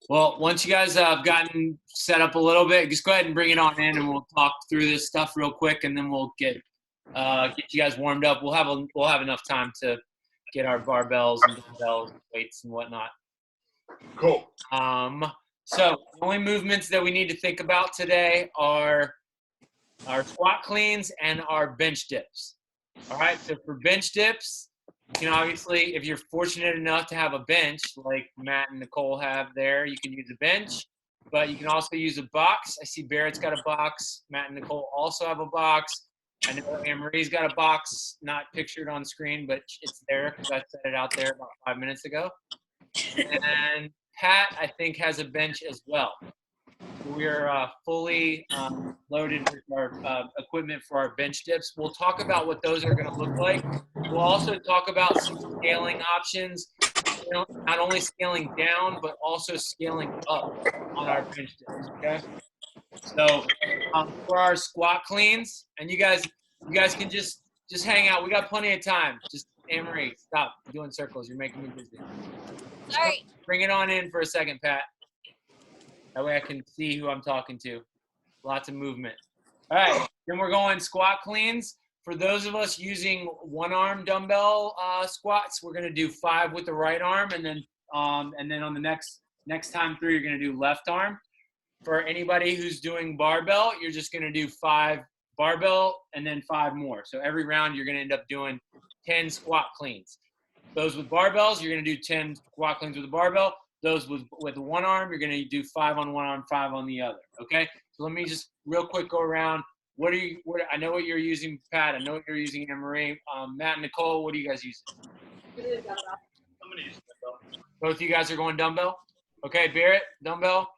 Well, once you guys have gotten set up a little bit, just go ahead and bring it on in, and we'll talk through this stuff real quick, and then we'll get you guys warmed up. We'll have enough time to get our barbells and dumbbells, weights, and whatnot. Cool. So the only movements that we need to think about today are our squat cleans and our bench dips. All right. So for bench dips, you can obviously, if you're fortunate enough to have a bench like Matt and Nicole have there, you can use a bench, but you can also use a box. I see Barrett's got a box. Matt and Nicole also have a box. I know Anne-Marie's got a box, not pictured on screen, but it's there because I set it out there about 5 minutes ago. And Pat, I think, has a bench as well. We're fully loaded with our equipment for our bench dips. We'll talk about what those are going to look like. We'll also talk about some scaling options, not only scaling down, but also scaling up on our bench dips, okay? So for our squat cleans, and you guys can just hang out. We got plenty of time. Just, Anne-Marie, stop doing circles. You're making me busy. Sorry. Bring it on in for a second, Pat. That way I can see who I'm talking to. Lots of movement. All right, then we're going squat cleans. For those of us using one-arm dumbbell squats, we're gonna do 5 with the right arm, and then on the next time through, you're gonna do left arm. For anybody who's doing barbell, you're just gonna do 5 barbell and then 5 more. So every round, you're gonna end up doing 10 squat cleans. Those with barbells, you're gonna do 10 squat cleans with a barbell. Those with one arm, you're going to do 5 on one arm, 5 on the other. Okay. So let me just real quick go around. I know what you're using, Pat. I know what you're using, Anne-Marie. Matt and Nicole, what are you guys using? I'm going to use dumbbell. Both of you guys are going dumbbell? Okay. Barrett, dumbbell?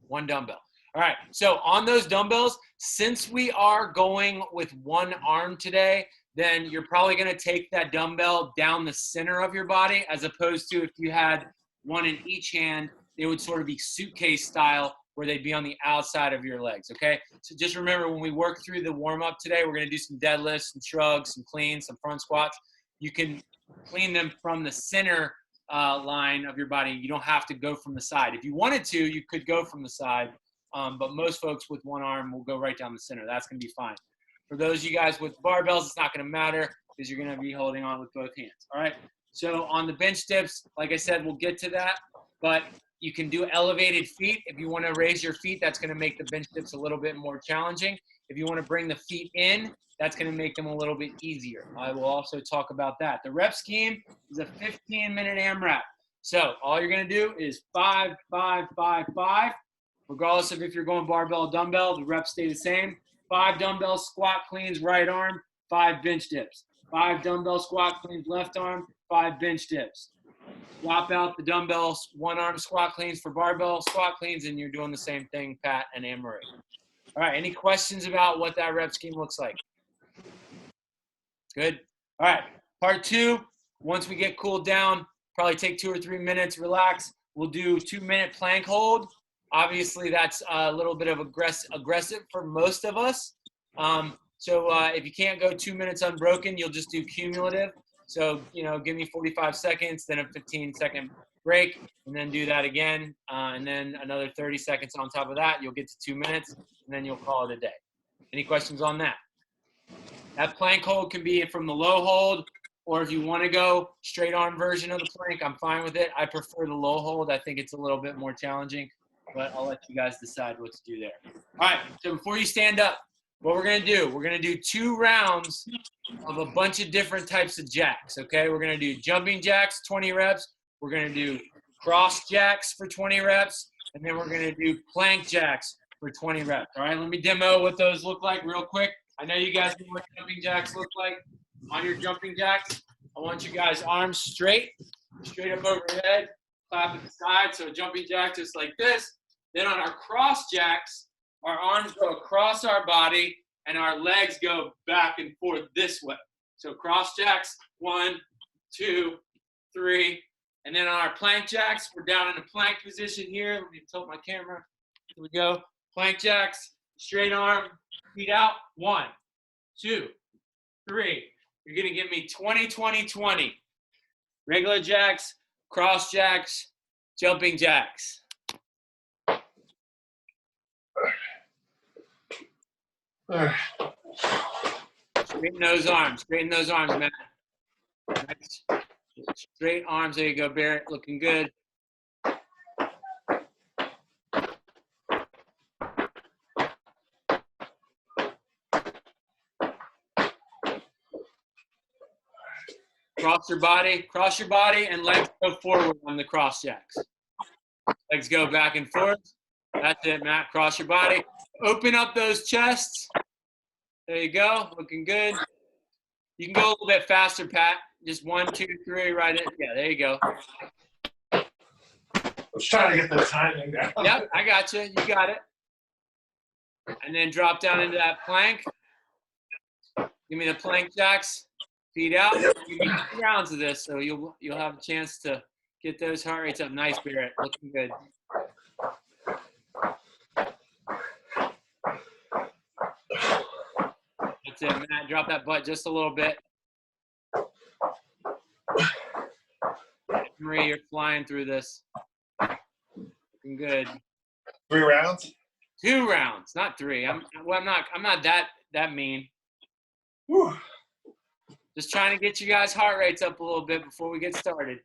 1 dumbbell. All right. So on those dumbbells, since we are going with one arm today, then you're probably going to take that dumbbell down the center of your body, as opposed to if you had one in each hand, they would sort of be suitcase style where they'd be on the outside of your legs, okay? So just remember, when we work through the warm-up today, we're going to do some deadlifts, some shrugs, some cleans, some front squats. You can clean them from the center line of your body. You don't have to go from the side. If you wanted to, you could go from the side, but most folks with one arm will go right down the center. That's going to be fine. For those of you guys with barbells, it's not going to matter because you're going to be holding on with both hands, all right? So on the bench dips, like I said, we'll get to that, but you can do elevated feet. If you want to raise your feet, that's going to make the bench dips a little bit more challenging. If you want to bring the feet in, that's going to make them a little bit easier. I will also talk about that. The rep scheme is a 15-minute AMRAP. So all you're going to do is 5, 5, 5, 5. Regardless of if you're going barbell or dumbbell, the reps stay the same. 5 dumbbell squat cleans, right arm, 5 bench dips. 5 dumbbell squat cleans, left arm, 5 bench dips. Swap out the dumbbells, one arm squat cleans for barbell squat cleans, and you're doing the same thing, Pat and Anne-Marie. All right, any questions about what that rep scheme looks like? Good. All right, part 2, once we get cooled down, probably take 2 or 3 minutes, relax. We'll do 2-minute plank hold. Obviously, that's a little bit of aggressive for most of us. So if you can't go 2 minutes unbroken, you'll just do cumulative. So, give me 45 seconds, then a 15-second break, and then do that again. And then another 30 seconds on top of that. You'll get to 2 minutes, and then you'll call it a day. Any questions on that? That plank hold can be from the low hold, or if you want to go straight arm version of the plank, I'm fine with it. I prefer the low hold. I think it's a little bit more challenging, but I'll let you guys decide what to do there. All right, so before you stand up, what we're going to do 2 rounds of a bunch of different types of jacks, okay? We're going to do jumping jacks, 20 reps. We're going to do cross jacks for 20 reps, and then we're going to do plank jacks for 20 reps. All right, let me demo what those look like real quick. I know you guys know what jumping jacks look like. On your jumping jacks, I want you guys arms straight up over your head, clap at the side. So a jumping jack just like this. Then on our cross jacks, our arms go across our body and our legs go back and forth this way. So cross jacks, 1, 2, 3. And then on our plank jacks, we're down in a plank position here. Let me tilt my camera. Here we go. Plank jacks, straight arm, feet out. 1, 2, 3. You're going to give me 20, 20, 20. Regular jacks, cross jacks, jumping jacks. Straighten those arms, Matt. Nice. Straight arms, there you go, Barrett, looking good. Cross your body, and legs go forward on the cross jacks. Legs go back and forth. That's it, Matt. Cross your body. Open up those chests. There you go. Looking good. You can go a little bit faster, Pat. Just 1, 2, 3, right in. Yeah, there you go. I was trying to get the timing down. Yep, I got you. You got it. And then drop down into that plank. Give me the plank jacks. Feet out. Give me 2 rounds of this, so you'll have a chance to get those heart rates up. Nice, Barrett. Looking good. That's it, Matt. Drop that butt just a little bit. Marie, you're flying through this. Looking good. 3 rounds? 2 rounds, not 3. I'm not that mean. Whew. Just trying to get you guys' heart rates up a little bit before we get started.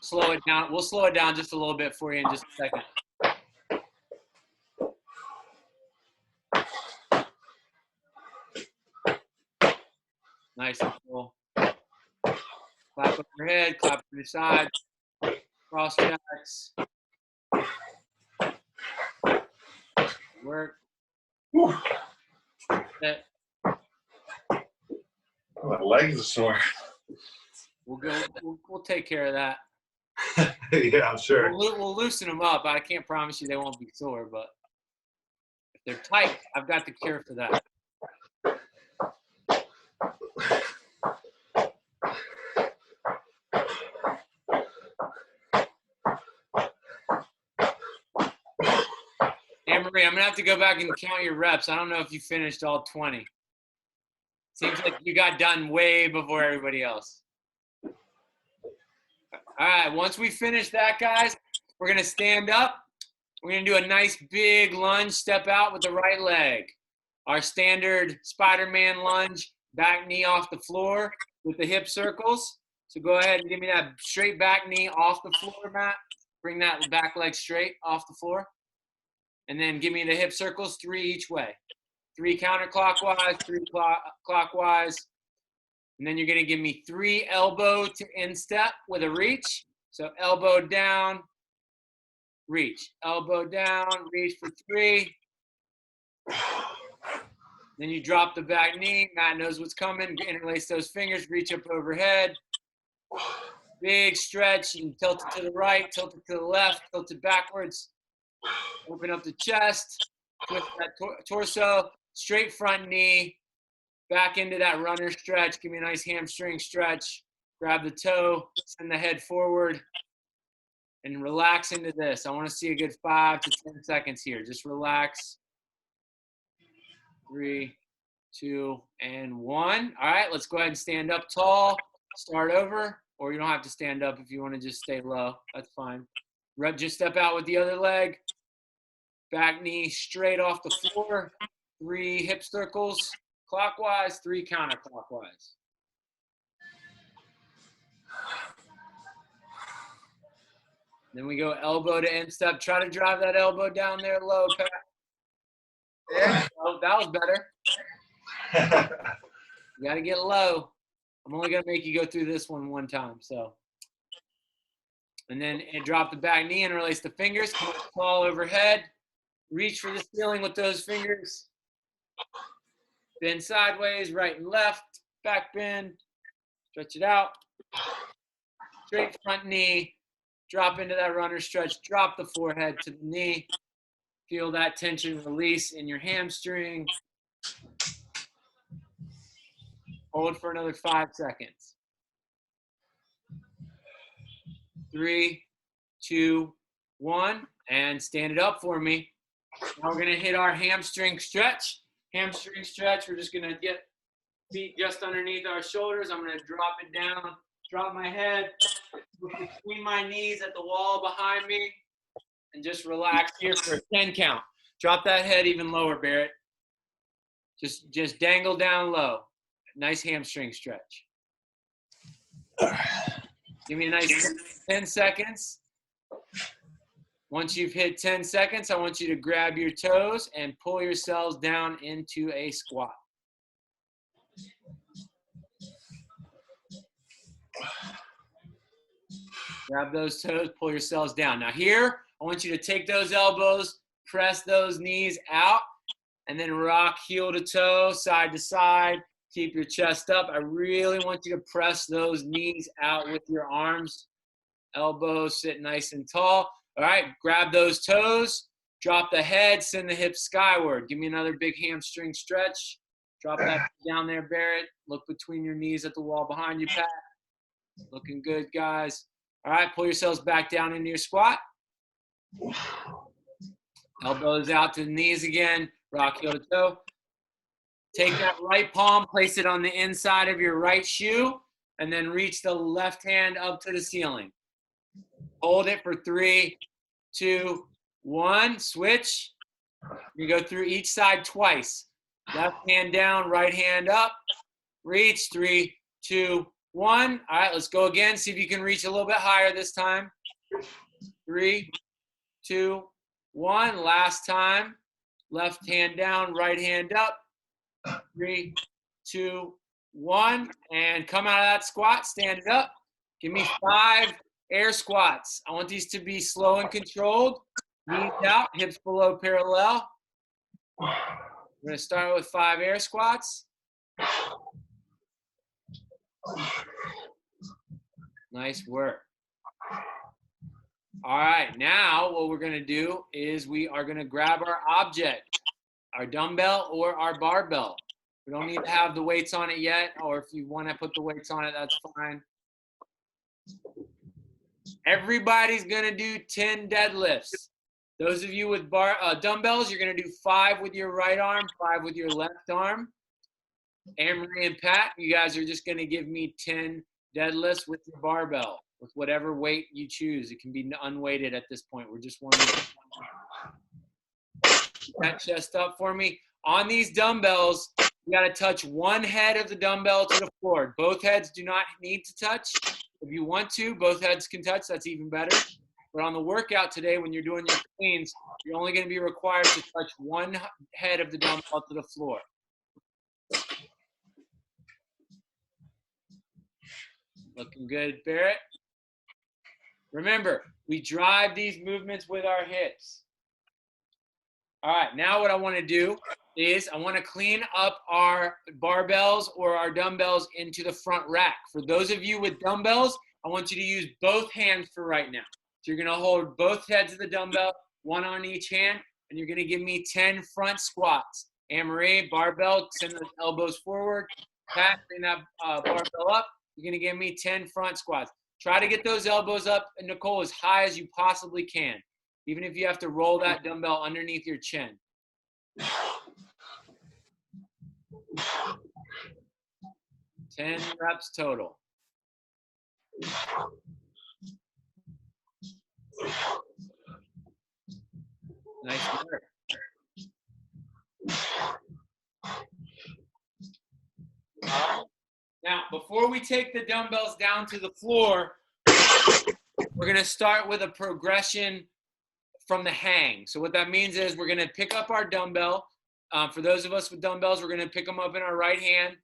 Slow it down. We'll slow it down just a little bit for you in just a second. Nice and cool. Clap up your head, clap up your side. Cross jacks. Work. Whew. It. My legs are sore. We'll take care of that. Yeah, I'm sure. We'll loosen them up. I can't promise you they won't be sore, but if they're tight, I've got the cure for that. Anne-Marie, I'm going to have to go back and count your reps. I don't know if you finished all 20. Seems like you got done way before everybody else. All right, once we finish that, guys, we're going to stand up. We're going to do a nice big lunge, step out with the right leg. Our standard Spider-Man lunge, back knee off the floor with the hip circles. So go ahead and give me that straight back knee off the floor, Matt. Bring that back leg straight off the floor. And then give me the hip circles, 3 each way. 3 counterclockwise, 3 clockwise. And then you're going to give me 3 elbow to instep with a reach. So elbow down, reach. Elbow down, reach for 3. Then you drop the back knee. Matt knows what's coming. Interlace those fingers, reach up overhead. Big stretch. You can tilt it to the right, tilt it to the left, tilt it backwards. Open up the chest, twist that torso, straight front knee. Back into that runner stretch. Give me a nice hamstring stretch. Grab the toe, send the head forward, and relax into this. I want to see a good 5 to 10 seconds here. Just relax. 3, 2, and 1. All right, let's go ahead and stand up tall. Start over, or you don't have to stand up if you want to just stay low. That's fine. Just step out with the other leg. Back knee straight off the floor. 3 hip circles. Clockwise, 3 counterclockwise. Then we go elbow to instep. Try to drive that elbow down there low, Pat. Yeah, oh, that was better. You got to get low. I'm only going to make you go through this one time. So, and then drop the back knee and release the fingers. Come up tall overhead. Reach for the ceiling with those fingers. Bend sideways, right and left, back bend, stretch it out. Straight front knee, drop into that runner stretch, drop the forehead to the knee. Feel that tension release in your hamstring. Hold for another 5 seconds. 3, 2, 1, and stand it up for me. Now we're gonna hit our hamstring stretch. Hamstring stretch, we're just gonna get feet just underneath our shoulders. I'm gonna drop it down, drop my head, between my knees at the wall behind me and just relax here for a 10 count. Drop that head even lower, Barrett. Just dangle down low. Nice hamstring stretch. Give me a nice 10 seconds. Once you've hit 10 seconds, I want you to grab your toes and pull yourselves down into a squat. Grab those toes, pull yourselves down. Now here, I want you to take those elbows, press those knees out, and then rock heel to toe, side to side. Keep your chest up. I really want you to press those knees out with your arms. Elbows sit nice and tall. All right, grab those toes, drop the head, send the hips skyward. Give me another big hamstring stretch. Drop that down there, Barrett. Look between your knees at the wall behind you, Pat. Looking good, guys. All right, pull yourselves back down into your squat. Elbows out to the knees again. Rock heel to toe. Take that right palm, place it on the inside of your right shoe, and then reach the left hand up to the ceiling. Hold it for 3, 2, 1. Switch. You go through each side twice. Left hand down, right hand up. Reach. 3, 2, 1. All right, let's go again. See if you can reach a little bit higher this time. 3, 2, 1. Last time. Left hand down, right hand up. 3, 2, 1. And come out of that squat. Stand it up. Give me 5 air squats. I want these to be slow and controlled. Knees out, hips below parallel. We're going to start with 5 air squats. Nice work. All right, now what we're going to do is we are going to grab our object, our dumbbell or our barbell. We don't need to have the weights on it yet, or if you want to put the weights on it, that's fine. Everybody's going to do 10 deadlifts. Those of you with dumbbells, you're going to do 5 with your right arm, 5 with your left arm. Anne-Marie and Pat, you guys are just going to give me 10 deadlifts with your barbell, with whatever weight you choose. It can be unweighted at this point. We're just wanting to keep that chest up for me. On these dumbbells, you got to touch one head of the dumbbell to the floor. Both heads do not need to touch. If you want to, both heads can touch. That's even better. But on the workout today, when you're doing your cleans, you're only going to be required to touch one head of the dumbbell to the floor. Looking good, Barrett. Remember, we drive these movements with our hips. All right, now what I want to do is I want to clean up our barbells or our dumbbells into the front rack. For those of you with dumbbells, I want you to use both hands for right now. So you're going to hold both heads of the dumbbell, one on each hand, and you're going to give me 10 front squats. Anne-Marie, barbell, send those elbows forward. Pat, bring that barbell up. You're going to give me 10 front squats. Try to get those elbows up, and Nicole, as high as you possibly can, even if you have to roll that dumbbell underneath your chin. 10 reps total. Nice work. Now, before we take the dumbbells down to the floor, we're going to start with a progression from the hang. So what that means is we're going to pick up our dumbbell. For those of us with dumbbells, we're going to pick them up in our right hand,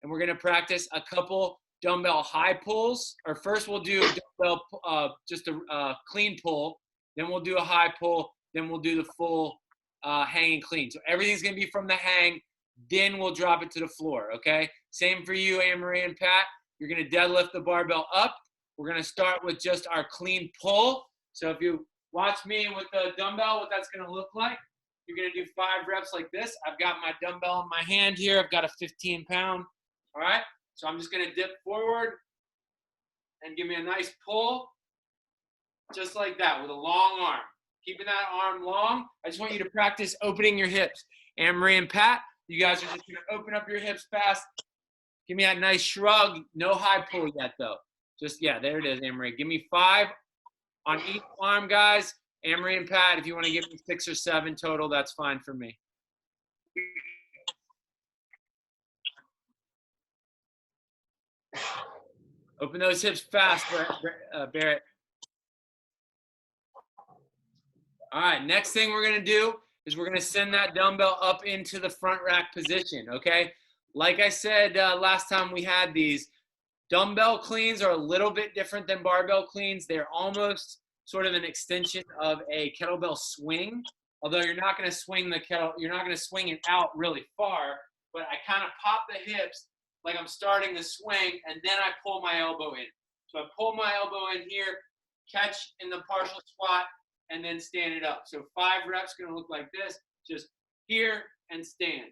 and we're going to practice a couple dumbbell high pulls. Or first we'll do dumbbell, just a clean pull. Then we'll do a high pull. Then we'll do the full hanging clean. So everything's going to be from the hang. Then we'll drop it to the floor, okay? Same for you, Anne-Marie and Pat. You're going to deadlift the barbell up. We're going to start with just our clean pull. So if you watch me with the dumbbell, what that's going to look like, you're going to do 5 reps like this. I've got my dumbbell in my hand here. I've got a 15-pound, all right? So I'm just going to dip forward and give me a nice pull, just like that with a long arm. Keeping that arm long. I just want you to practice opening your hips. Anne-Marie and Pat, you guys are just going to open up your hips fast. Give me that nice shrug. No high pull yet, though. Just, yeah, there it is, Anne-Marie. Give me 5 on each arm, guys. Anne-Marie and Pat, if you want to give me 6 or 7 total, that's fine for me. Open those hips fast, Barrett. All right, next thing we're going to do is we're going to send that dumbbell up into the front rack position, okay? Like I said last time we had these, dumbbell cleans are a little bit different than barbell cleans. They're almost sort of an extension of a kettlebell swing, although you're not going to swing the you're not going to swing it out really far, but I kind of pop the hips like I'm starting the swing, and then I pull my elbow in. So I pull my elbow in here, catch in the partial squat, and then stand it up. So 5 reps going to look like this, just here and stand,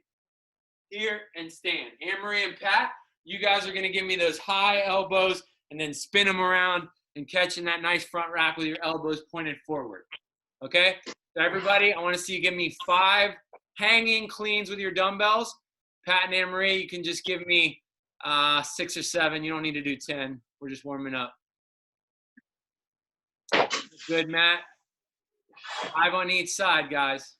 here and stand. Anne-Marie and Pat, you guys are going to give me those high elbows and then spin them around and catching that nice front rack with your elbows pointed forward. Okay? So everybody, I want to see you give me 5 hanging cleans with your dumbbells. Pat and Anne-Marie, you can just give me 6 or 7. You don't need to do 10. We're just warming up. Good, Matt. 5 on each side, guys.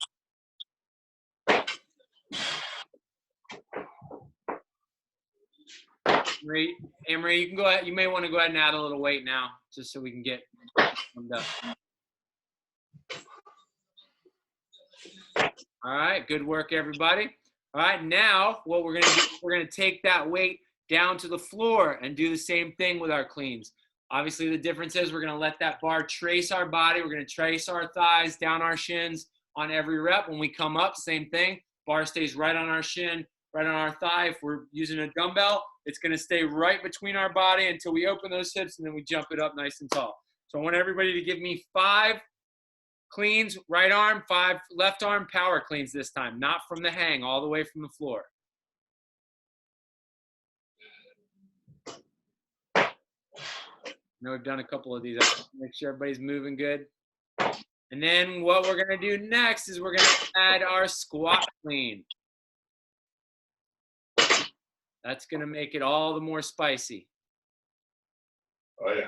Anne-Marie, you can go ahead. You may want to go ahead and add a little weight now, just so we can get warmed up. All right, good work, everybody. All right, now what we're going to do, we're going to take that weight down to the floor and do the same thing with our cleans. Obviously, the difference is we're going to let that bar trace our body. We're going to trace our thighs, down our shins on every rep. When we come up, same thing. Bar stays right on our shin, right on our thigh. If we're using a dumbbell, it's going to stay right between our body until we open those hips, and then we jump it up nice and tall. So I want everybody to give me 5 cleans, right arm, 5 left arm power cleans this time, not from the hang, all the way from the floor. I know we've done a couple of these. Make sure everybody's moving good. And then what we're going to do next is we're going to add our squat clean. That's going to make it all the more spicy. Oh, yeah.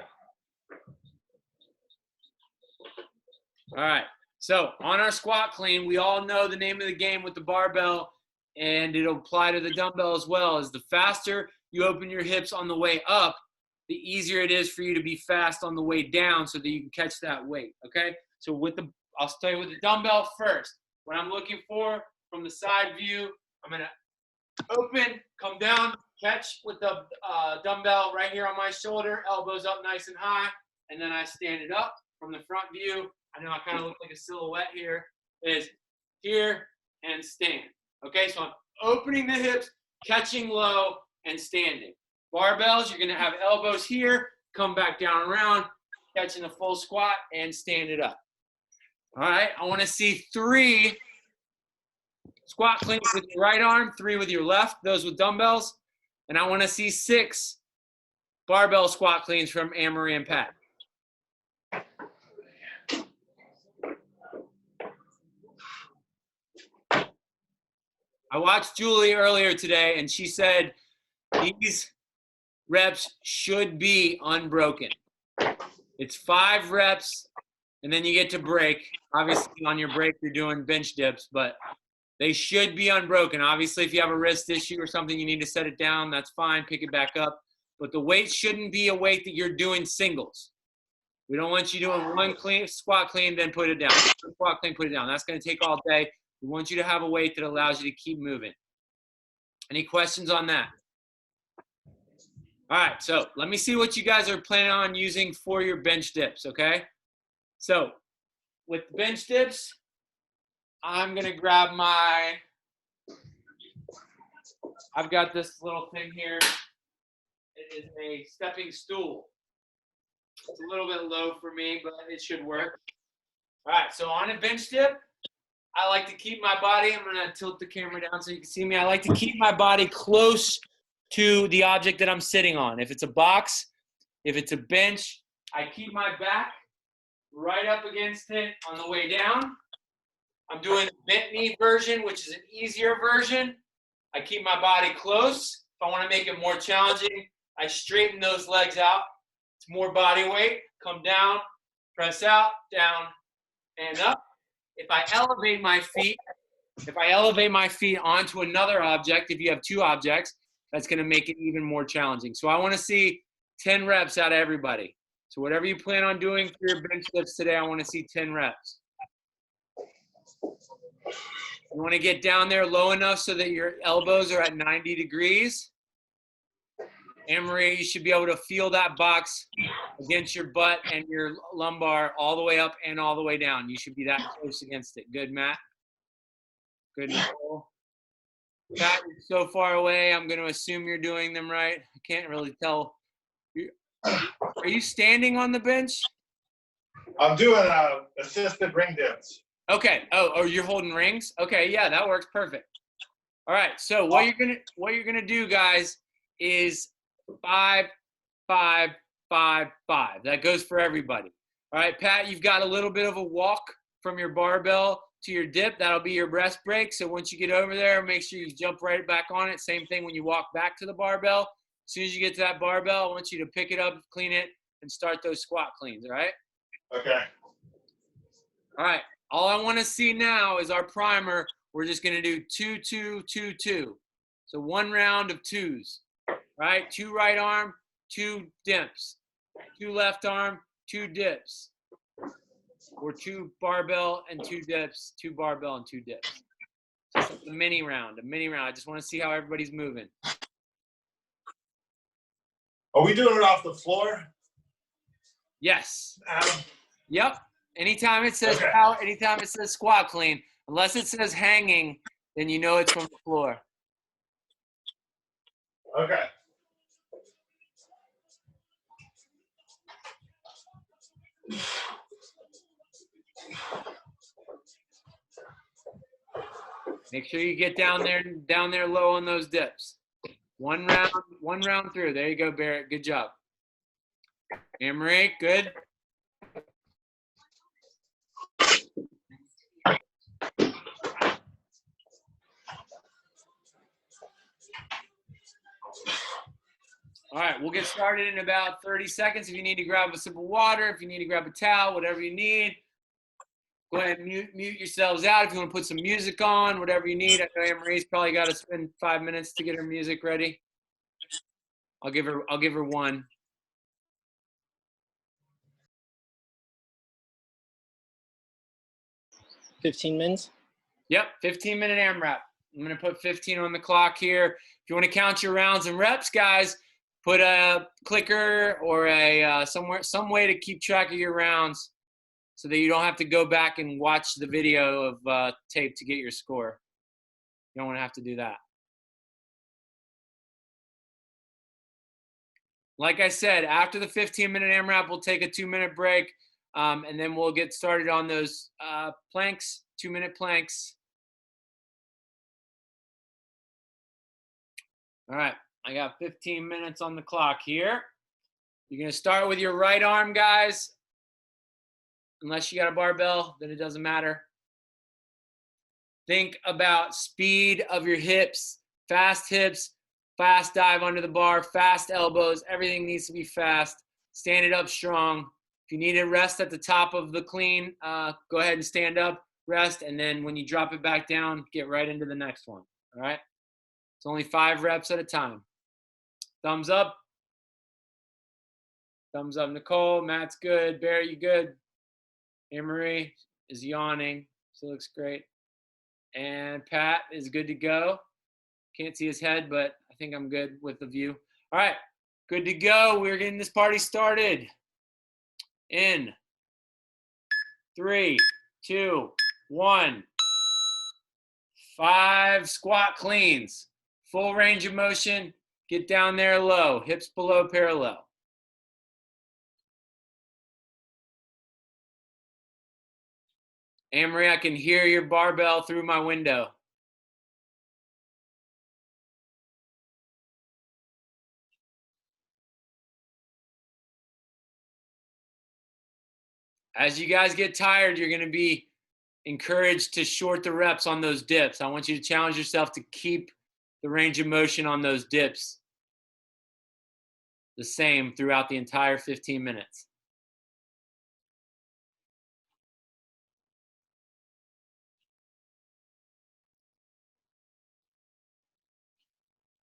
All right. So on our squat clean, we all know the name of the game with the barbell, and it'll apply to the dumbbell as well, is the faster you open your hips on the way up, the easier it is for you to be fast on the way down so that you can catch that weight, okay? So I'll start with the dumbbell first. What I'm looking for from the side view, I'm going to open, come down, catch with the dumbbell right here on my shoulder, elbows up nice and high, and then I stand it up. From the front view, I know I kind of look like a silhouette here, is here and stand. Okay, so I'm opening the hips, catching low, and standing. Barbells, you're going to have elbows here, come back down around, catching the full squat, and stand it up. All right, I want to see 3 squat cleans with your right arm, 3 with your left, those with dumbbells. And I want to see 6 barbell squat cleans from Anne-Marie and Pat. I watched Julie earlier today, and she said these reps should be unbroken. It's 5 reps, and then you get to break. Obviously, on your break, you're doing bench dips, but they should be unbroken. Obviously, if you have a wrist issue or something, you need to set it down. That's fine. Pick it back up. But the weight shouldn't be a weight that you're doing singles. We don't want you doing one clean, squat clean, then put it down. Squat clean, put it down. That's going to take all day. We want you to have a weight that allows you to keep moving. Any questions on that? All right, so let me see what you guys are planning on using for your bench dips, okay? So with bench dips, I'm going to grab I've got this little thing here. It is a stepping stool. It's a little bit low for me, but it should work. All right, so on a bench dip, I like to keep my body, I'm going to tilt the camera down so you can see me. I like to keep my body close to the object that I'm sitting on. If it's a box, if it's a bench, I keep my back right up against it on the way down. I'm doing the bent knee version, which is an easier version. I keep my body close. If I want to make it more challenging, I straighten those legs out It's more body weight. Come down, press out, down, and up. If I elevate my feet onto another object, if you have two objects, that's going to make it even more challenging. So I want to see 10 reps out of everybody. So whatever you plan on doing for your bench lifts today, I want to see 10 reps. You want to get down there low enough so that your elbows are at 90 degrees. Anne-Marie, you should be able to feel that box against your butt and your lumbar all the way up and all the way down. You should be that close against it. Good, Matt. Good, Nicole. Pat, you're so far away. I'm going to assume you're doing them right. I can't really tell. Are you standing on the bench? I'm doing assisted ring dips. Okay. Oh, you're holding rings? Okay, yeah, that works perfect. All right. So what you're gonna do, guys, is 5, 5, 5, 5. That goes for everybody. All right, Pat, you've got a little bit of a walk from your barbell to your dip. That'll be your rest break. So once you get over there, make sure you jump right back on it. Same thing when you walk back to the barbell. As soon as you get to that barbell, I want you to pick it up, clean it, and start those squat cleans, all right? Okay. All right. All I want to see now is our primer. We're just going to do 2, 2, 2, 2. So one round of twos, right? 2 right arm, 2 dips. 2 left arm, 2 dips. Or 2 barbell and 2 dips, 2 barbell and 2 dips. Just a mini round. I just want to see how everybody's moving. Are we doing it off the floor? Yes. Adam? Yep. Anytime it says anytime it says squat clean, unless it says hanging, then you know it's from the floor. Okay. Make sure you get down there low on those dips. One round through. There you go, Barrett. Good job. Anne-Marie, good. All right, we'll get started in about 30 seconds. If you need to grab a sip of water, if you need to grab a towel, whatever you need, go ahead and mute yourselves out. If you want to put some music on, whatever you need. I know Anne-Marie's probably got to spend 5 minutes to get her music ready. I'll give her 1. 15 minutes? Yep, 15-minute AMRAP. I'm going to put 15 on the clock here. If you want to count your rounds and reps, guys, put a clicker or some way to keep track of your rounds so that you don't have to go back and watch the video of tape to get your score. You don't want to have to do that. Like I said, after the 15-minute AMRAP, we'll take a 2-minute break, and then we'll get started on those planks, 2-minute planks. All right, I got 15 minutes on the clock here. You're going to start with your right arm, guys. Unless you got a barbell, then it doesn't matter. Think about speed of your hips, fast dive under the bar, fast elbows. Everything needs to be fast. Stand it up strong. If you need to rest at the top of the clean, go ahead and stand up, rest, and then when you drop it back down, get right into the next one, all right? It's only 5 reps at a time. Thumbs up. Thumbs up, Nicole. Matt's good. Barry, you good? Anne-Marie is yawning. She looks great. And Pat is good to go. Can't see his head, but I think I'm good with the view. All right, good to go. We're getting this party started. In 3, 2, 1. 5 squat cleans. Full range of motion. Get down there low. Hips below parallel. Anne-Marie, I can hear your barbell through my window. As you guys get tired, you're going to be encouraged to short the reps on those dips. I want you to challenge yourself to keep the range of motion on those dips. the same throughout the entire 15 minutes.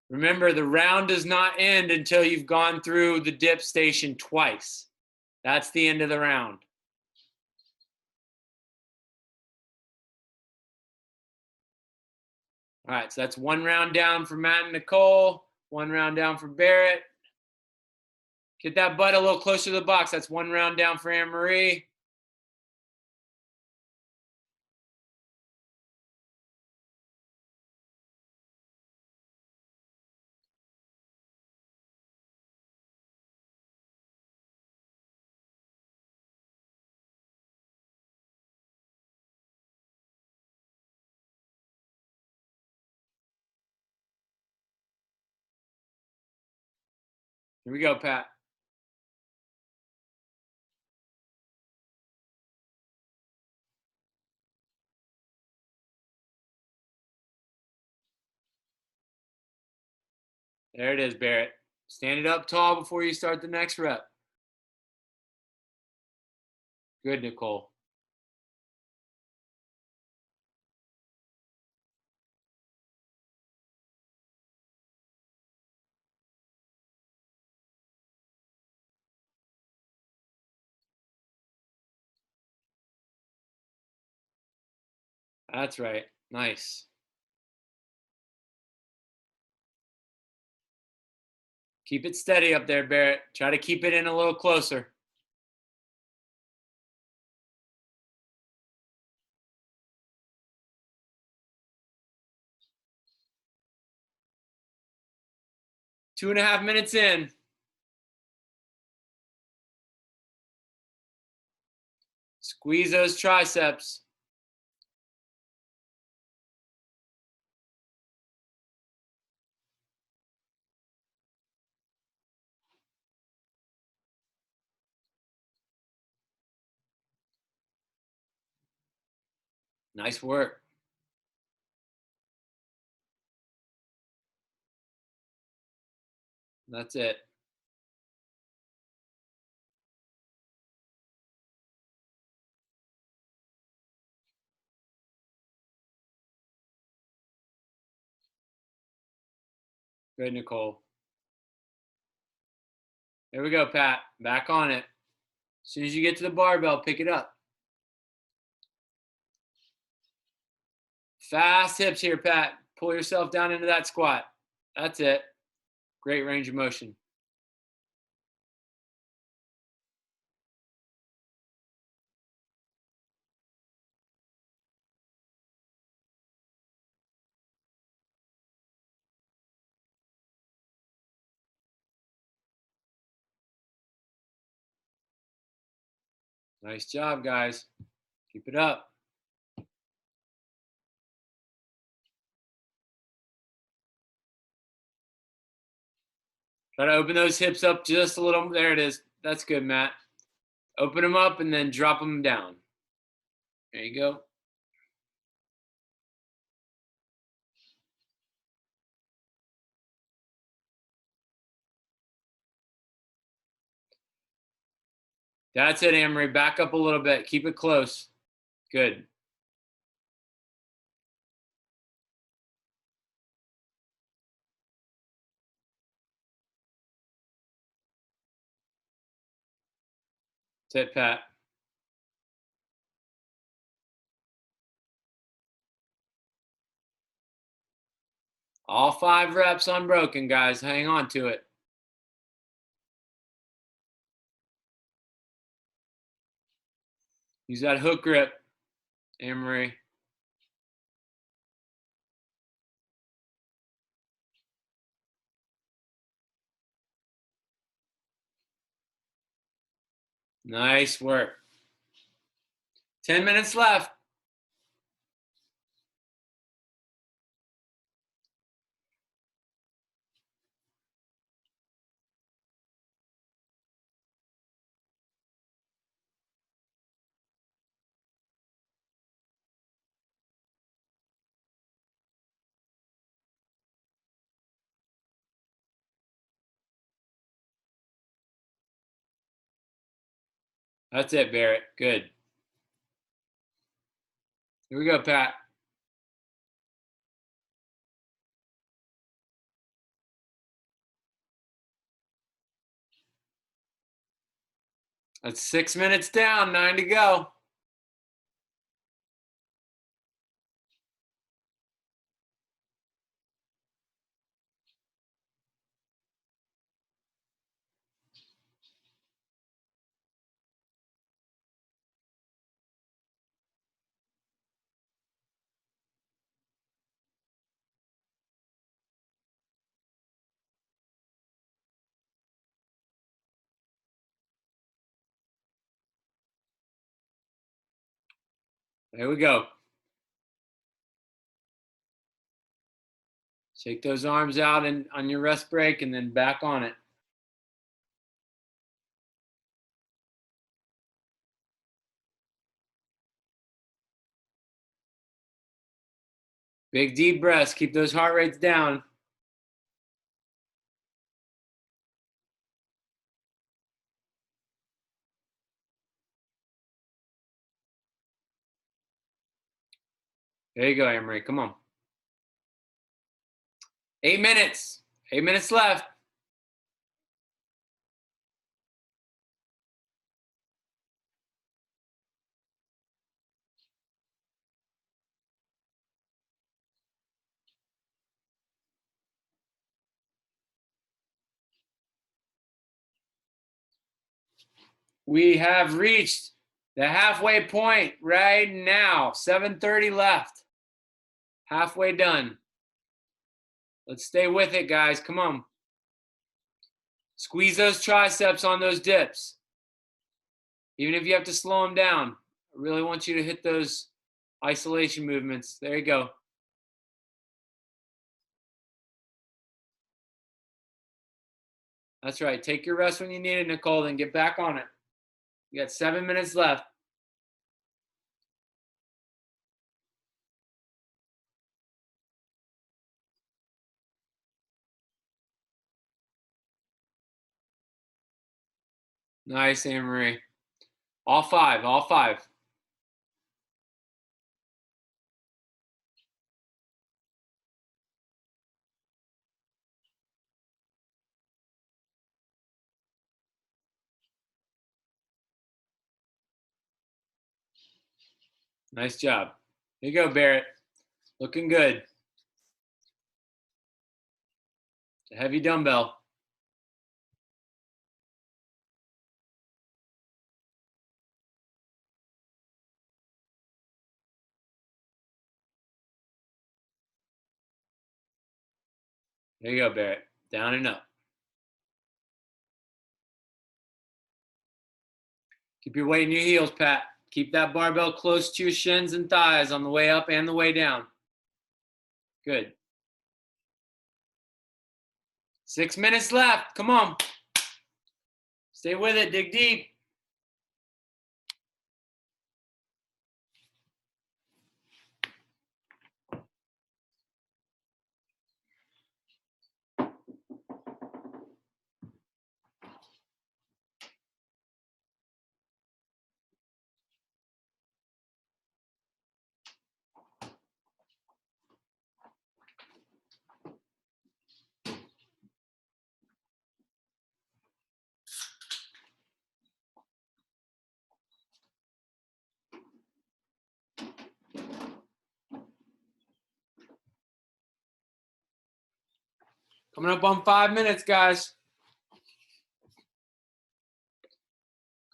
Remember, the round does not end until you've gone through the dip station twice. That's the end of the round. All right, so that's one round down for Matt and Nicole, one round down for Barrett. Get that butt a little closer to the box. That's one round down for Anne-Marie. Here we go, Pat. There it is, Barrett. Stand it up tall before you start the next rep. Good, Nicole. That's right. Nice. Keep it steady up there, Barrett. Try to keep it in a little closer. Two and a half minutes in. Squeeze those triceps. Nice work. That's it. Good, Nicole. There we go, Pat. Back on it. As soon as you get to the barbell, pick it up. Fast hips here, Pat. Pull yourself down into that squat. That's it. Great range of motion. Nice job, guys. Keep it up. Try to open those hips up just a little. There it is. That's good, Matt. Open them up and then drop them down. There you go. That's it, Amory. Back up a little bit. Keep it close. Good. That's it, Pat. All 5 reps unbroken, guys. Hang on to it. Use that hook grip, Amory. Nice work. 10 minutes left. That's it, Barrett. Good. Here we go, Pat. That's 6 minutes down, 9 to go. There we go. Shake those arms out and on your rest break and then back on it. Big deep breaths. Keep those heart rates down. There you go, Emery. Come on. 8 minutes. 8 minutes left. We have reached the halfway point right now. 7:30 left. Halfway done. Let's stay with it, guys. Come on. Squeeze those triceps on those dips. Even if you have to slow them down. I really want you to hit those isolation movements. There you go. That's right. Take your rest when you need it, Nicole, then get back on it. You got 7 minutes left. Nice, Anne-Marie. All five, all five. Nice job. Here you go, Barrett. Looking good. It's a heavy dumbbell. There you go, Barrett. Down and up. Keep your weight in your heels, Pat. Keep that barbell close to your shins and thighs on the way up and the way down. Good. 6 minutes left. Come on. Stay with it. Dig deep. Coming up on 5 minutes, guys.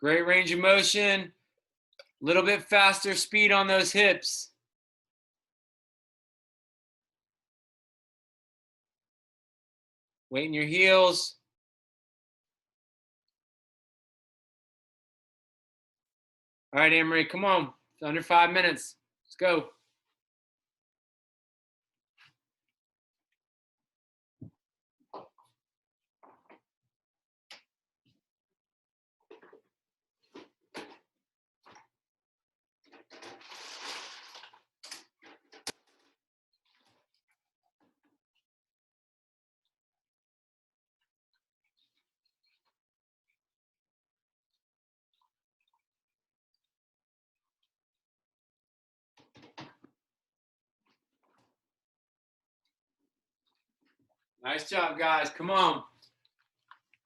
Great range of motion. A little bit faster speed on those hips. Weight in your heels. All right, Anne-Marie, come on. It's under 5 minutes. Let's go. Nice job, guys. Come on.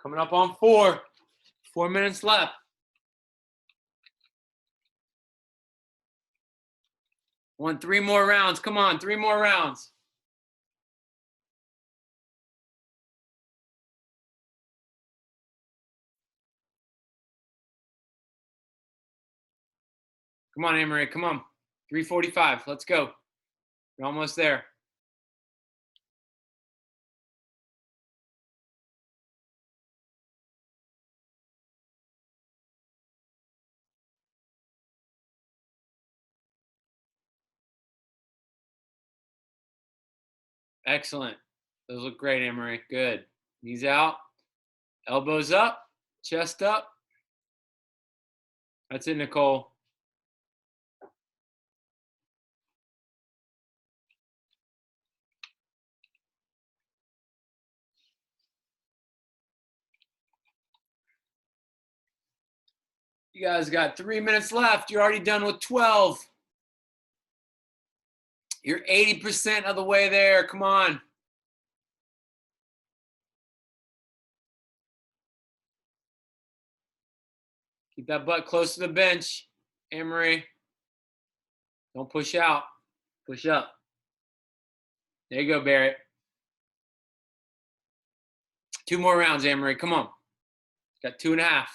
Coming up on 4. 4 minutes left. Want 3 more rounds. Come on, 3 more rounds. Come on, Amory. Come on. 3:45. Let's go. You're almost there. Excellent. Those look great, Amory. Good. Knees out. Elbows up. Chest up. That's it, Nicole. You guys got 3 minutes left. You're already done with 12. You're 80% of the way there. Come on. Keep that butt close to the bench, Amory. Don't push out. Push up. There you go, Barrett. 2 more rounds, Amory. Come on. Got 2.5.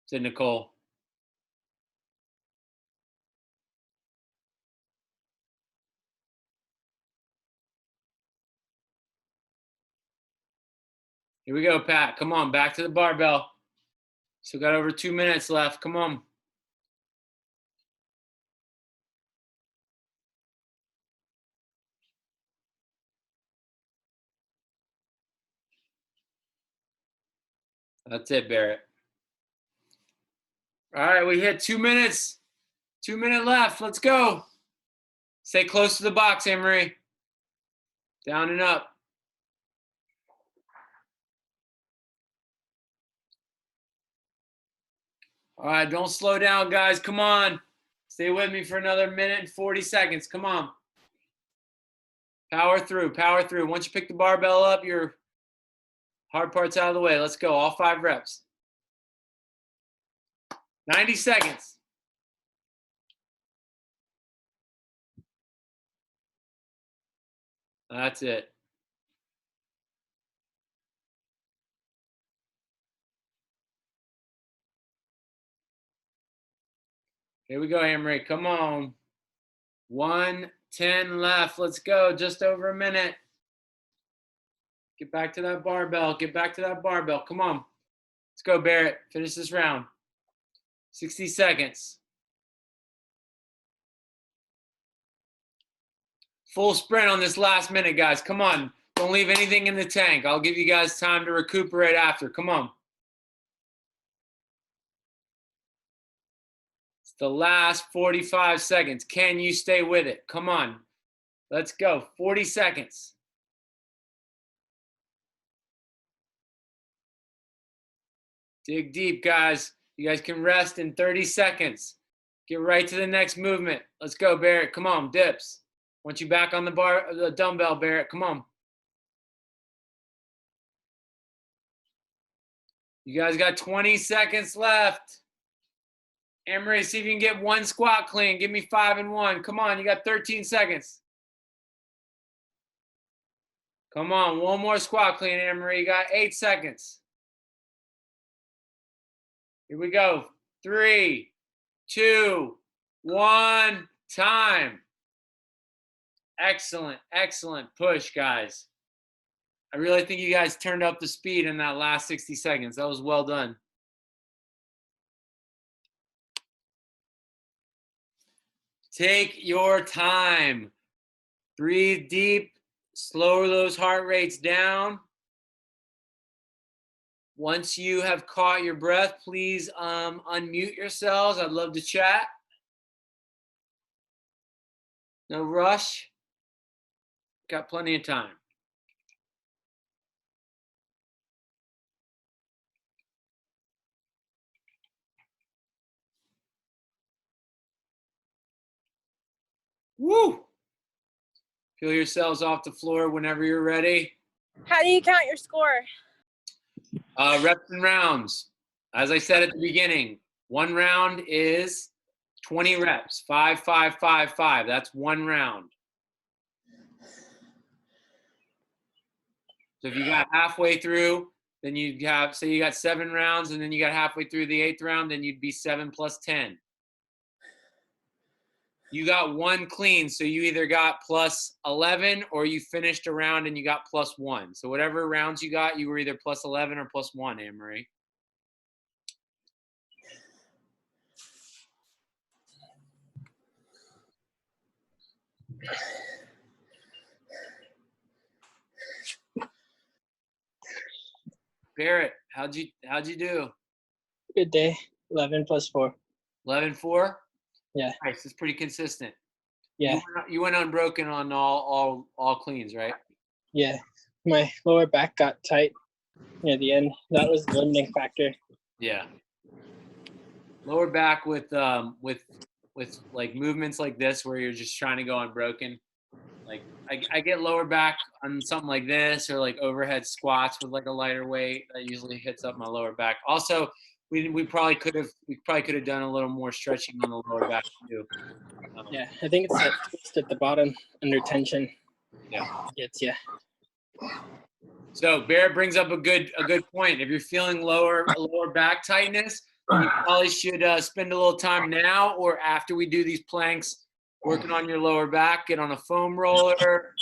Said Nicole. Here we go, Pat. Come on, back to the barbell. Still got over 2 minutes left. Come on. That's it, Barrett. All right, we hit 2 minutes. 2 minutes left. Let's go. Stay close to the box, Amory. Down and up. All right, don't slow down, guys. Come on. Stay with me for another minute and 40 seconds. Come on. Power through, power through. Once you pick the barbell up, your hard part's out of the way. Let's go. All 5 reps. 90 seconds. That's it. Here we go, Amory. Come on. 1:10 left. Let's go. Just over a minute. Get back to that barbell. Get back to that barbell. Come on. Let's go, Barrett. Finish this round. 60 seconds. Full sprint on this last minute, guys. Come on. Don't leave anything in the tank. I'll give you guys time to recuperate after. Come on. It's the last 45 seconds. Can you stay with it? Come on. Let's go. 40 seconds. Dig deep, guys. You guys can rest in 30 seconds. Get right to the next movement. Let's go, Barrett. Come on, dips. Want you back on the dumbbell, Barrett. Come on. You guys got 20 seconds left. Amory, see if you can get 1 squat clean. Give me 5 and 1. Come on, you got 13 seconds. Come on, 1 more squat clean, Amory. You got 8 seconds. Here we go. 3, 2, 1, time. Excellent, excellent push, guys. I really think you guys turned up the speed in that last 60 seconds. That was well done. Take your time. Breathe deep. Slow those heart rates down. Once you have caught your breath, please unmute yourselves. I'd love to chat. No rush. Got plenty of time. Woo! Feel yourselves off the floor whenever you're ready. How do you count your score? Reps and rounds. As I said at the beginning, one round is 20 reps. 5, 5, 5, 5. That's one round. So if you got halfway through, then you'd have, say you got 7 rounds, and then you got halfway through the 8th round, then you'd be 7 plus 10. You got 1 clean, so you either got plus 11 or you finished a round and you got plus 1. So whatever rounds you got, you were either plus 11 or plus 1, Anne-Marie. Barrett, how'd you do? Good day. 11 plus 4. 11-4? Yeah. Nice. It's pretty consistent. Yeah. You went unbroken on all cleans, right? Yeah. My lower back got tight near the end. That was the limiting factor. Yeah. Lower back with like movements like this where you're just trying to go unbroken. Like I get lower back on something like this, or like overhead squats with like a lighter weight. That usually hits up my lower back. Also, we probably could have done a little more stretching on the lower back too. Yeah, I think it's just at the bottom under tension. Yeah. Gets you. So Barrett brings up a good point. If you're feeling lower back tightness, you probably should spend a little time now or after we do these planks working on your lower back. Get on a foam roller.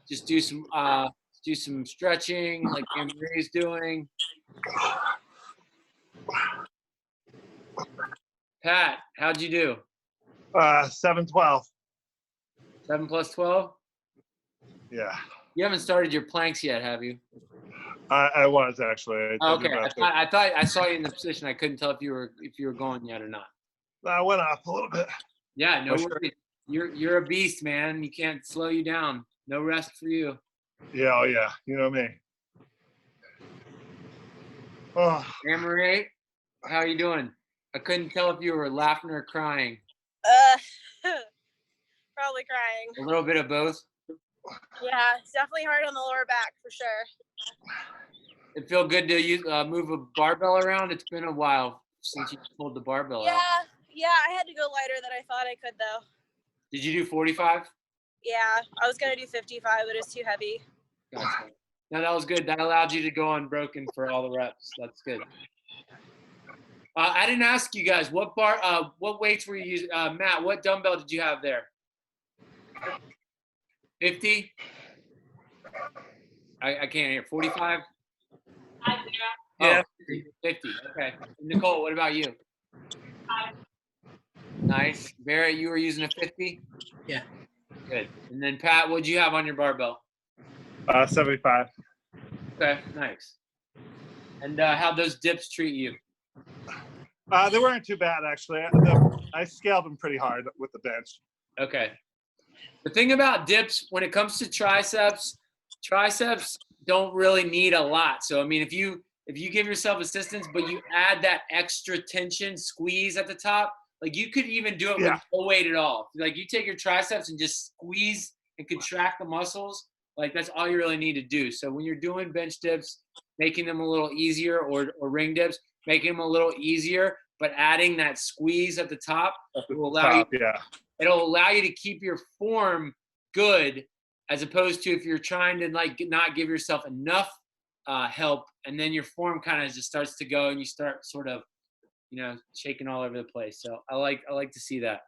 Just do some stretching like Anne-Marie's doing. Pat, how'd you do? 7-12. 7 plus 12? Yeah. You haven't started your planks yet, have you? I was actually. Okay. I thought I saw you in the position. I couldn't tell if you were going yet or not. I went off a little bit. Yeah, no Sure. worries. You're a beast, man. You can't slow you down. No rest for you. Yeah, oh yeah. You know me. Oh, Anne-Marie, how are you doing? I couldn't tell if you were laughing or crying. Probably crying. A little bit of both. Yeah, it's definitely hard on the lower back for sure. It feel good to move a barbell around. It's been a while since you pulled the barbell out. Yeah, I had to go lighter than I thought I could though. Did you do 45? Yeah, I was gonna do 55, but it's too heavy. Gotcha. No, that was good. That allowed you to go unbroken for all the reps. That's good. I didn't ask you guys what weights were you using? Matt, what dumbbell did you have there? 50? I can't hear. 45? yeah. 50. Okay. Nicole, what about you? Nice. Barrett, you were using a 50? Yeah. Good. And then Pat, what'd you have on your barbell? 75. Okay, nice. And how'd those dips treat you? They weren't too bad actually. I scaled them pretty hard with the bench. Okay. The thing about dips, when it comes to triceps don't really need a lot. So I mean, if you give yourself assistance, but you add that extra tension squeeze at the top, like you could even do it with no weight at all. Like you take your triceps and just squeeze and contract the muscles. Like that's all you really need to do. So when you're doing bench dips, making them a little easier, or ring dips, making them a little easier, but adding that squeeze at the top will allow you. Yeah. It'll allow you to keep your form good, as opposed to if you're trying to like not give yourself enough help, and then your form kind of just starts to go and you start sort of, shaking all over the place. So I like to see that.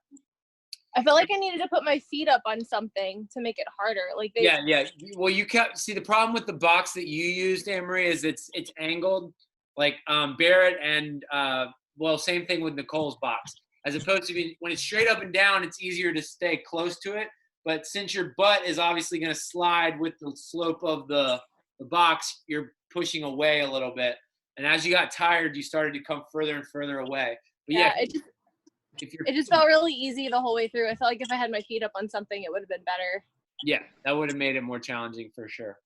I felt like I needed to put my feet up on something to make it harder. Yeah. Well, you kept see the problem with the box that you used, Anne-Marie, is it's angled. Like Barrett and same thing with Nicole's box. As opposed to when it's straight up and down, it's easier to stay close to it. But since your butt is obviously going to slide with the slope of the box, you're pushing away a little bit. And as you got tired, you started to come further and further away. But it just felt really easy the whole way through. I felt like if I had my feet up on something, it would have been better. Yeah, that would have made it more challenging for sure.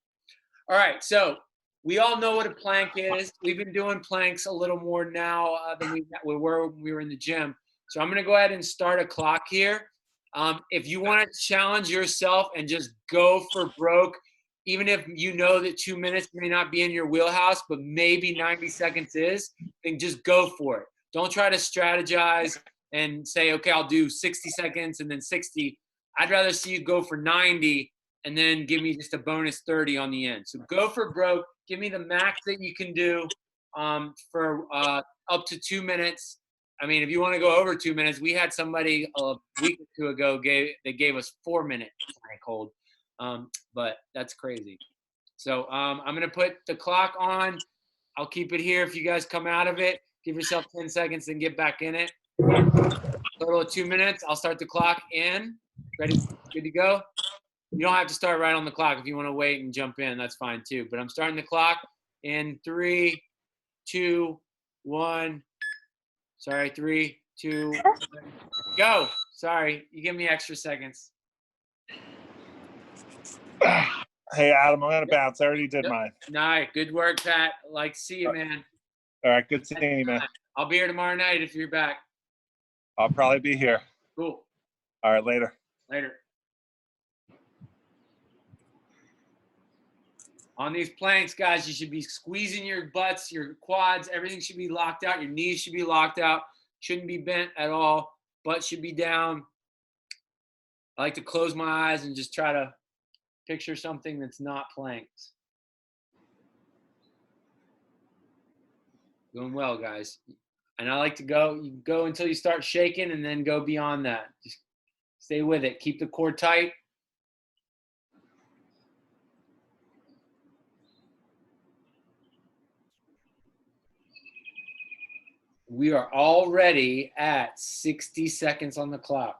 All right, so we all know what a plank is. We've been doing planks a little more now than we were when we were in the gym. So I'm going to go ahead and start a clock here. If you want to challenge yourself and just go for broke, even if you know that 2 minutes may not be in your wheelhouse, but maybe 90 seconds is, then just go for it. Don't try to strategize and say, okay, I'll do 60 seconds and then 60. I'd rather see you go for 90 and then give me just a bonus 30 on the end. So go for broke. Give me the max that you can do for up to 2 minutes. I mean, if you want to go over 2 minutes, we had somebody a week or two ago they gave us 4 minute plank hold, but that's crazy. So I'm gonna put the clock on. I'll keep it here. If you guys come out of it, give yourself 10 seconds and get back in it. Total of 2 minutes. I'll start the clock in. Ready? Good to go. You don't have to start right on the clock. If you want to wait and jump in, that's fine too. But I'm starting the clock in 3, 2, 1. Sorry, 3, 2, 1. Go. Sorry, you give me extra seconds. Hey, Adam, I'm going to bounce. I already did mine. Nice. Good work, Pat. Like to see you, man. All right, good seeing you, man. I'll be here tomorrow night if you're back. I'll probably be here. Cool. All right, later. Later. On these planks, guys, you should be squeezing your butts, your quads, everything should be locked out. Your knees should be locked out. Shouldn't be bent at all. Butt should be down. I like to close my eyes and just try to picture something that's not planks. Doing well, guys. And I like to you go until you start shaking and then go beyond that. Just stay with it. Keep the core tight. We are already at 60 seconds on the clock.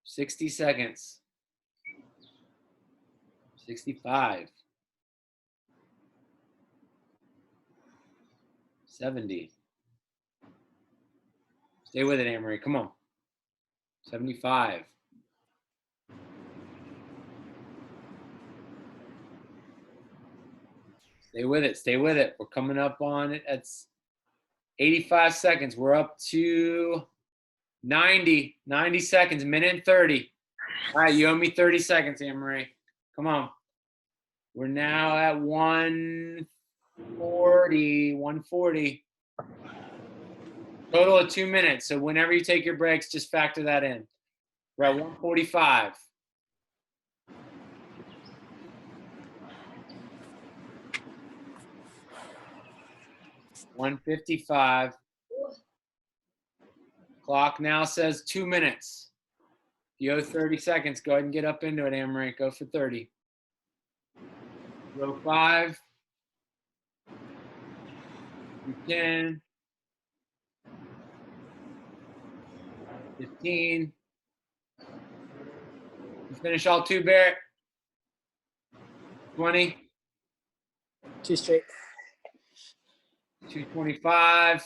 60 seconds. 65. 70. Stay with it, Anne-Marie. Come on. 75. Stay with it. Stay with it. We're coming up on it. That's 85 seconds. We're up to 90 seconds, minute and 30. All right, you owe me 30 seconds, Anne-Marie. Come on. We're now at 140. Total of 2 minutes. So whenever you take your breaks, just factor that in. We're at 145. $155. Clock now says 2 minutes. You owe 30 seconds. Go ahead and get up into it, Anne-Marie. Go for 30. Row 5. 10. 15. You finish all 2, Barrett. 20. 2 straight. 225.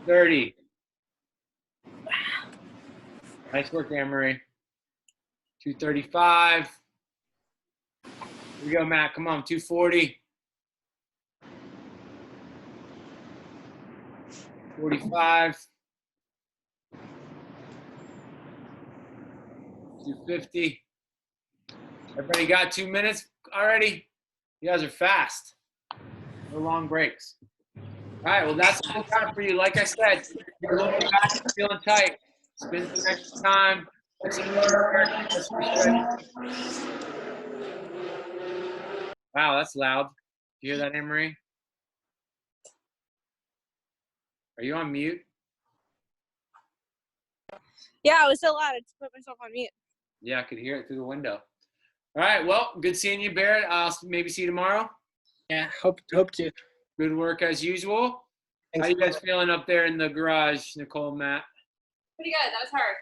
30. Nice work, Anne-Marie. 235. Here we go, Matt. Come on, 240. 45. 250. Everybody got 2 minutes already? You guys are fast. No long breaks. All right, well, that's all time for you. Like I said, you're looking back, feeling tight. Spend some extra time. Wow, that's loud. Do you hear that, Anne-Marie? Are you on mute? Yeah, it was so loud. I just put myself on mute. Yeah, I could hear it through the window. All right, well, good seeing you, Barrett. I'll maybe see you tomorrow. Yeah, hope to. Good work as usual. Thanks. How you guys feeling up there in the garage, Nicole, Matt? Pretty good. That was hard.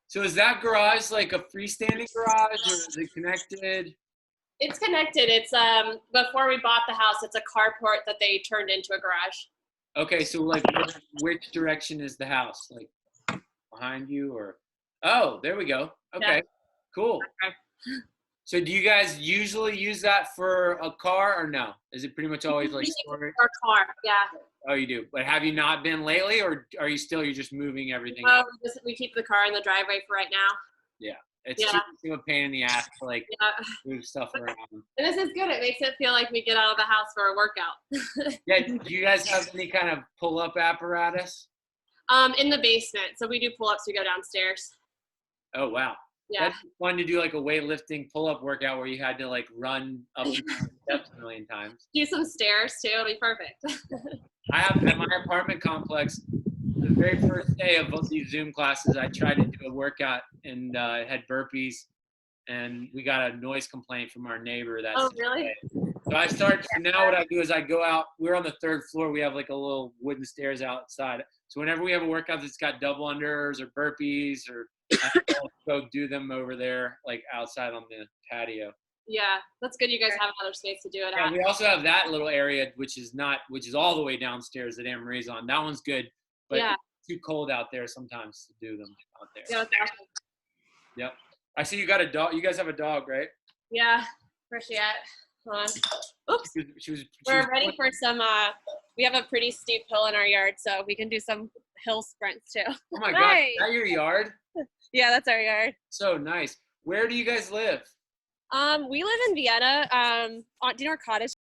So is that garage like a freestanding garage or is it connected? It's connected. It's before we bought the house, it's a carport that they turned into a garage. Okay, so like which direction is the house? Like behind you or? Oh, there we go. Okay, Yeah. Cool. Okay. So do you guys usually use that for a car or no? Is it pretty much always like Usually storage? Our car, yeah. Oh, you do. But have you not been lately, or are you still? You're just moving everything Well, out? we keep the car in the driveway for right now. It's yeah. too much of a pain in the ass to like Yeah. move stuff around. And this is good. It makes it feel like we get out of the house for a workout. Yeah. Do you guys have any kind of pull-up apparatus? In the basement. So we do pull-ups. We go downstairs. Oh wow. Yeah. That's fun to do like a weightlifting pull-up workout where you had to like run up and down the steps a million times. Do some stairs too. It'll be perfect. I have at my apartment complex, the very first day of both these Zoom classes, I tried to do a workout and it had burpees, and we got a noise complaint from our neighbor. Oh, really? So I started. So now what I do is I go out. We're on the 3rd floor. We have like a little wooden stairs outside. So whenever we have a workout that's got double unders or burpees, or I'll go do them over there, like outside on the patio. Yeah, that's good. You guys have another space to do it Yeah, at. we also have that little area, which is all the way downstairs that Anne Marie's on. That one's good, but Yeah. it's too cold out there sometimes to do them out there. Yeah, that's awesome. Yep. I see you got a dog. You guys have a dog, right? Yeah. Where's she at? Hold on. Oops. She was We're ready for some. We have a pretty steep hill in our yard, so we can do some hill sprints too. Oh my God! Nice. Is that your yard? Yeah, that's our yard. So nice. Where do you guys live? We live in Vienna. Do you know where Cottage